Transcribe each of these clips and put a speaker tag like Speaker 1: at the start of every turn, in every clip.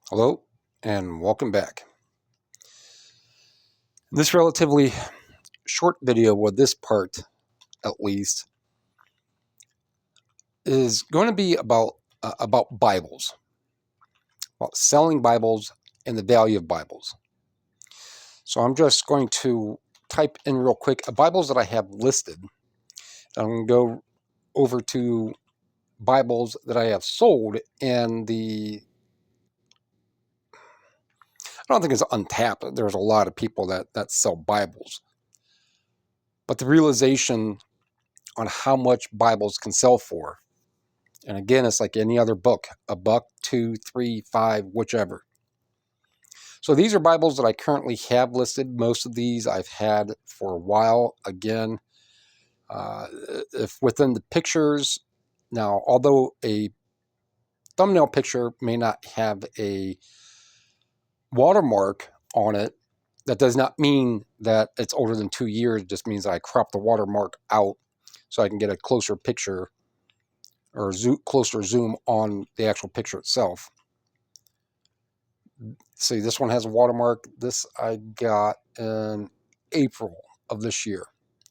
Speaker 1: Hello and welcome back. This relatively short video, with this part at least, is going to be about Bibles, about selling Bibles and the value of Bibles. So I'm just going to type in real quick Bibles that I have listed. I'm going to go over to Bibles that I have sold, and I don't think it's untapped. There's a lot of people that sell Bibles, but the realization on how much Bibles can sell for. And again, it's like any other book, $1, $2, $3, $5, whichever. So these are Bibles that I currently have listed. Most of these I've had for a while. Again, if within the pictures, now, although a thumbnail picture may not have a watermark on it, that does not mean that it's older than 2 years. It just means that I crop the watermark out so I can get a closer picture or closer zoom on the actual picture itself. See, this one has a watermark. This I got in April of this year.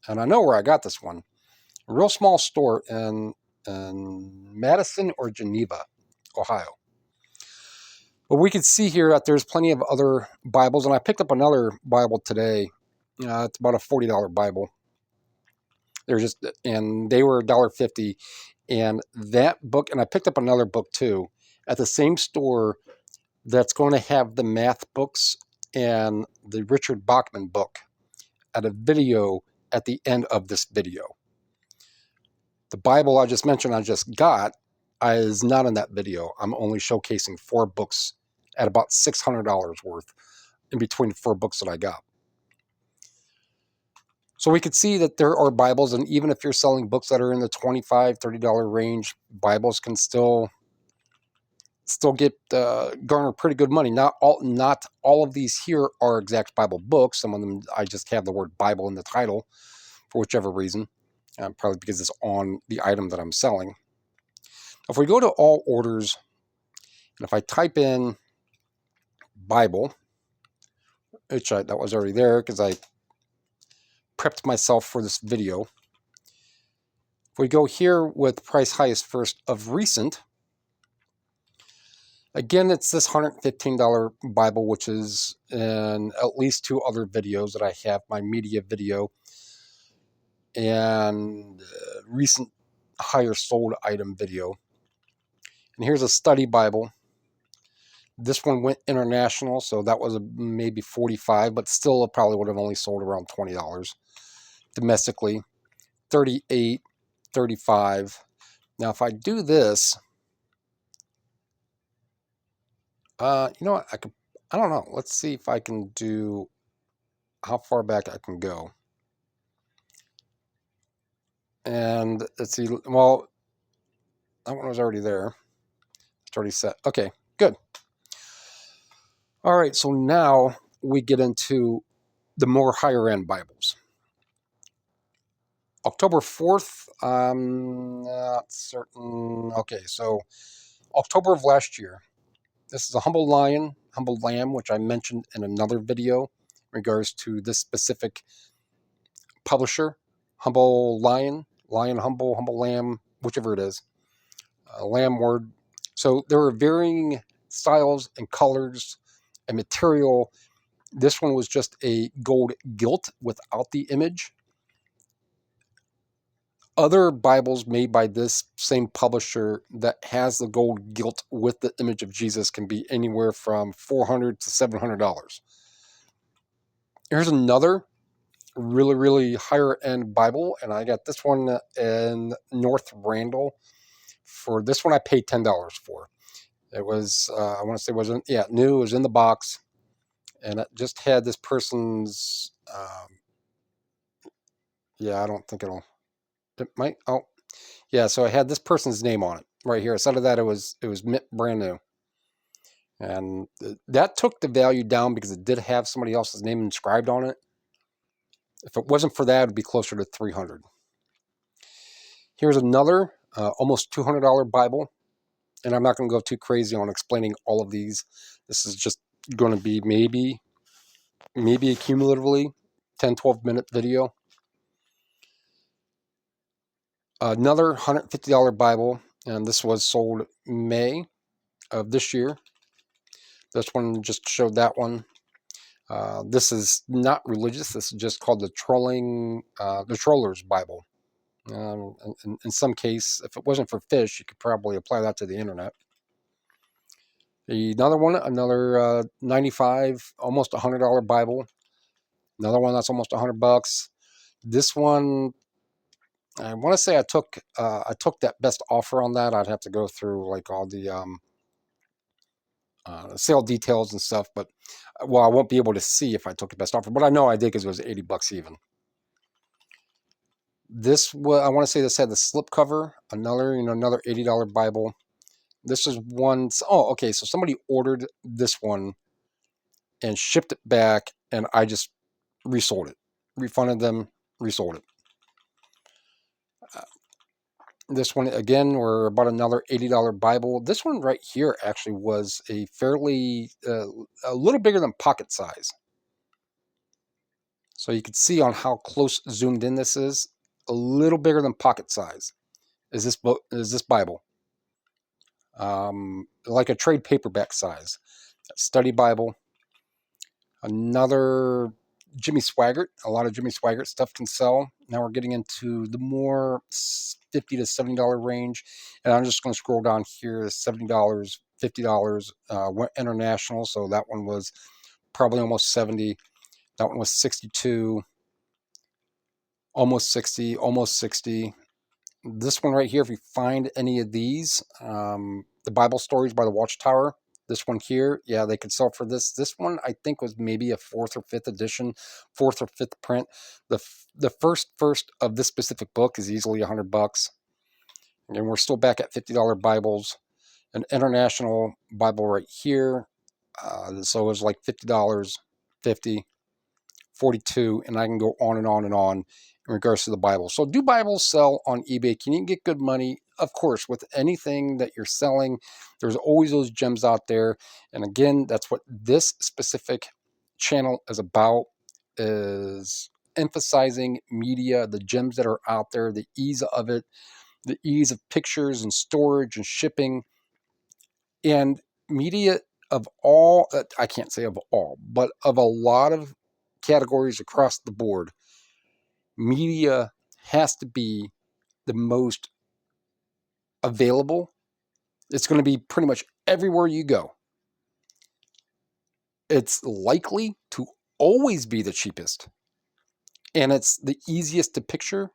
Speaker 1: And I know where I got this one. A real small store in Madison or Geneva, Ohio. But we can see here that there's plenty of other Bibles. And I picked up another Bible today. It's about a $40 Bible. And they were $1.50. And that book, and I picked up another book too, at the same store that's going to have the math books and the Richard Bachman book at a video at the end of this video. The Bible I just mentioned I just got is not in that video. I'm only showcasing 4 books at about $600 worth in between 4 books that I got. So we could see that there are Bibles, and even if you're selling books that are in the $25, $30 range, Bibles can still get garner pretty good money. Not all of these here are exact Bible books. Some of them I just have the word Bible in the title for whichever reason, probably because it's on the item that I'm selling. If we go to all orders, and if I type in Bible, which that was already there because I prepped myself for this video. If we go here with price highest first of recent, again, it's this $115 Bible, which is in at least 2 other videos that I have, my media video and recent higher sold item video. And here's a study Bible. This one went international, so that was maybe $45, but still it probably would have only sold around $20. Domestically, $38, $35. Now, if I do this, you know what? I don't know. Let's see if I can do how far back I can go. And let's see. Well, that one was already there. It's already set. Okay, good. All right, so now we get into the more higher end Bibles. October 4th, I'm not certain. Okay, so October of last year. This is a humble lamb, which I mentioned in another video in regards to this specific publisher. Humble lion, humble lamb, whichever it is. Lamb word. So there are varying styles and colors and material. This one was just a gold gilt without the image. Other Bibles made by this same publisher that has the gold gilt with the image of Jesus can be anywhere from $400 to $700. Here's another really, really higher end Bible, and I got this one in North Randall. For this one, I paid $10 for. It was, I want to say, new. It was in the box, and it just had this person's. I don't think it might. Oh, yeah. So it had this person's name on it right here. Instead of that, it was brand new, and that took the value down because it did have somebody else's name inscribed on it. If it wasn't for that, it'd be closer to $300. Here's another almost $200 Bible. And I'm not going to go too crazy on explaining all of these. This is just going to be maybe cumulatively 10-12 minute video. Another $150 Bible, and this was sold May of this year. This one just showed that one. This is not religious. This is just called the Troller's Bible. In some case, if it wasn't for fish, you could probably apply that to the internet. Another one, another 95, almost $100 Bible. Another one that's almost $100. This one, I want to say I took that best offer on that. I'd have to go through like all the sale details and stuff, but well, I won't be able to see if I took the best offer, but I know I did because it was $80 even. This was, I want to say this had the slip cover, another $80 Bible. This is one, oh, okay, so somebody ordered this one and shipped it back, and I just resold it, refunded them, resold it. This one, again, were about another $80 Bible. This one right here actually was a fairly, a little bigger than pocket size. So you can see on how close zoomed in this is, a little bigger than pocket size is this book, is this Bible. Like a trade paperback size. Study Bible. Another Jimmy Swaggart. A lot of Jimmy Swaggart stuff can sell. Now we're getting into the more $50 to $70 range. And I'm just going to scroll down here. $70, $50 went international. So that one was probably almost 70. That one was 62. Almost 60. Almost 60. This one right here, if you find any of these, the Bible Stories by the Watchtower, this one here, yeah, they could sell for this. This one, I think, was maybe a fourth or fifth print. The first of this specific book is easily $100. And we're still back at $50 Bibles. An international Bible right here. So it was like $50, 50, 42, and I can go on and on and on in regards to the Bible. So do Bibles sell on eBay? Can you get good money? Of course, with anything that you're selling, there's always those gems out there. And again, that's what this specific channel is about, is emphasizing media, the gems that are out there, the ease of it, the ease of pictures and storage and shipping. And media of all, I can't say of all, but of a lot of categories across the board, media has to be the most available. It's going to be pretty much everywhere you go. It's likely to always be the cheapest. And it's the easiest to picture,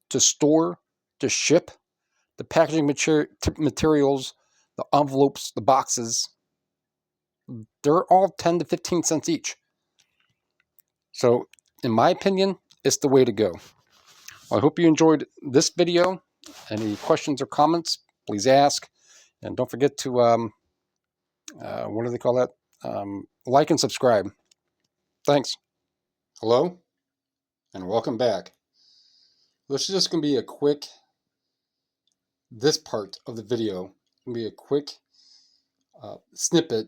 Speaker 1: to store, to ship. The packaging materials, the envelopes, the boxes, they're all 10 to 15 cents each. So, in my opinion, it's the way to go. I hope you enjoyed this video. Any questions or comments, please ask. And don't forget to, what do they call that? Like and subscribe. Thanks. Hello, and welcome back. This is just going to be a quick, this part of the video, going to be a quick snippet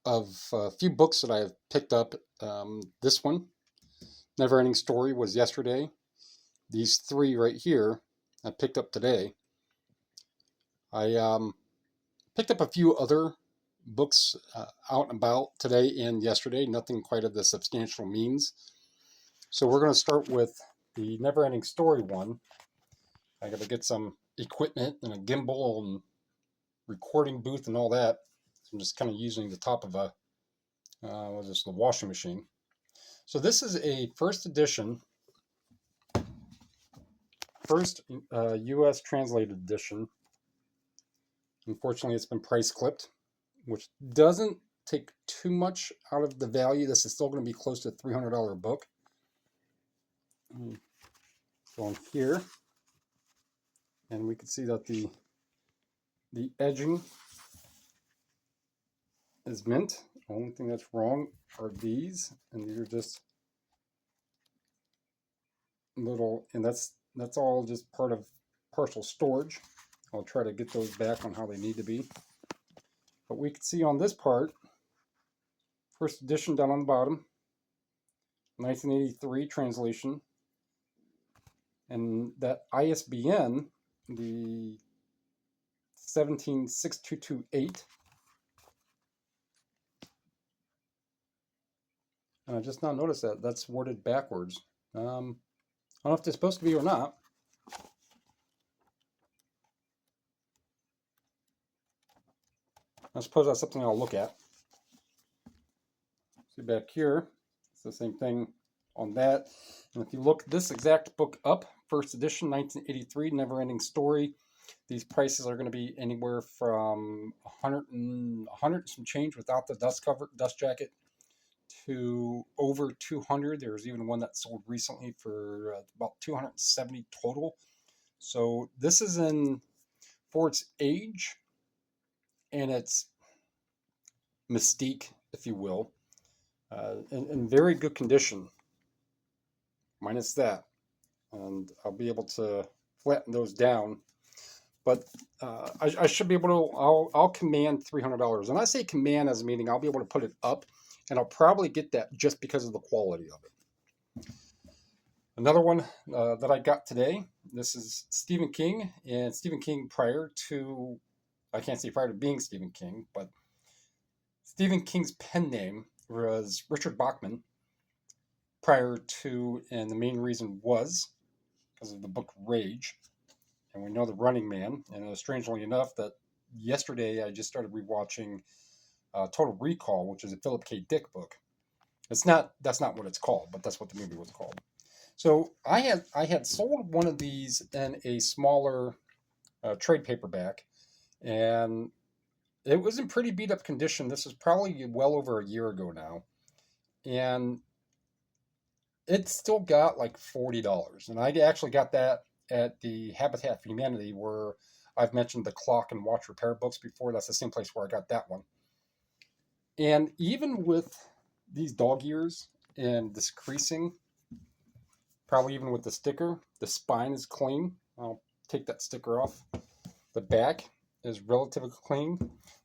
Speaker 1: of a few books that I have picked up. This one, Neverending Story, was yesterday. These three right here, I picked up today. I picked up a few other books out and about today and yesterday, nothing quite of the substantial means. So we're going to start with the Neverending Story one. I got to get some equipment and a gimbal and recording booth and all that. So I'm just kind of using the top of a, what is this, the washing machine. So this is a first edition, first U.S. translated edition. Unfortunately, it's been price clipped, which doesn't take too much out of the value. This is still going to be close to a $300 book. Go in here, and we can see that the edging is mint. The only thing that's wrong are these, and these are just little, and that's all just part of partial storage. I'll try to get those back on how they need to be. But we can see on this part, first edition down on the bottom, 1983 translation, and that ISBN, the 176228. And I just now noticed that that's worded backwards. I don't know if it's supposed to be or not. I suppose that's something I'll look at. See back here, it's the same thing on that. And if you look this exact book up, first edition, 1983, Neverending Story, these prices are going to be anywhere from 100 and some change without the dust jacket, to over 200. There's even one that sold recently for about 270 total. So this is for its age and its mystique, if you will, in very good condition, minus that. And I'll be able to flatten those down. But I should be able to, I'll command $300. And I say command as meaning I'll be able to put it up, and I'll probably get that just because of the quality of it. Another one that I got today, this is Stephen King. And Stephen King prior to, I can't say prior to being Stephen King, but Stephen King's pen name was Richard Bachman prior to, and the main reason was because of the book Rage. And we know The Running Man. And strangely enough, that yesterday I just started rewatching Total Recall, which is a Philip K. Dick book. That's not what it's called, but that's what the movie was called. So I had sold one of these in a smaller trade paperback, and it was in pretty beat up condition. This was probably well over a year ago now, and it still got like $40. And I actually got that at the Habitat for Humanity, where I've mentioned the clock and watch repair books before. That's the same place where I got that one. And even with these dog ears and this creasing, probably even with the sticker, the spine is clean. I'll take that sticker off. The back is relatively clean.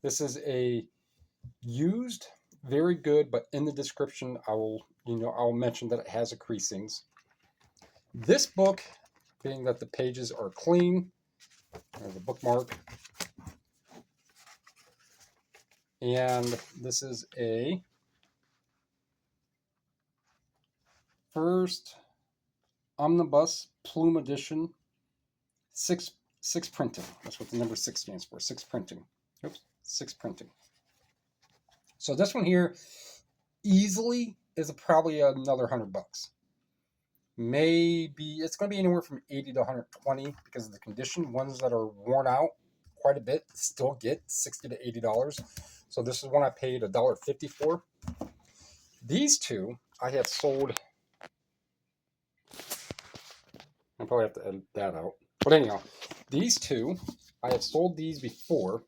Speaker 1: This is a used, very good, but in the description I'll mention that it has a creasings. This book, being that the pages are clean, there's a bookmark, and this is a first omnibus plume edition, six printing. That's what the number 6 stands for, 6 printing. Oops, 6 printing. So this one here easily is probably another $100. Maybe it's going to be anywhere from 80 to 120 because of the condition. Ones that are worn out quite a bit still get $60 to $80. So this is one I paid $1.50 for. These two I have sold. I'll probably have to edit that out. But anyhow, these two, I have sold these before,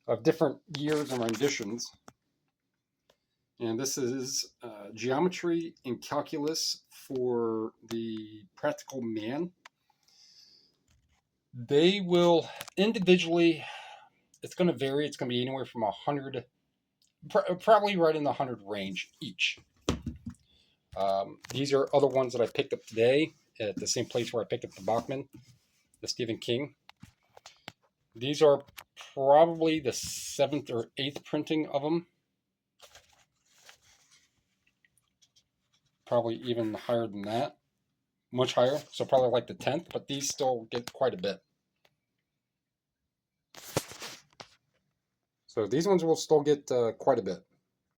Speaker 1: of different years and renditions. And this is Geometry and Calculus for the Practical Man. They will individually, it's going to vary. It's going to be anywhere from 100, probably right in the 100 range each. These are other ones that I picked up today at the same place where I picked up the Bachman, the Stephen King. These are probably the 7th or 8th printing of them. Probably even higher than that. Much higher. So probably like the 10th, but these still get quite a bit. So these ones will still get quite a bit.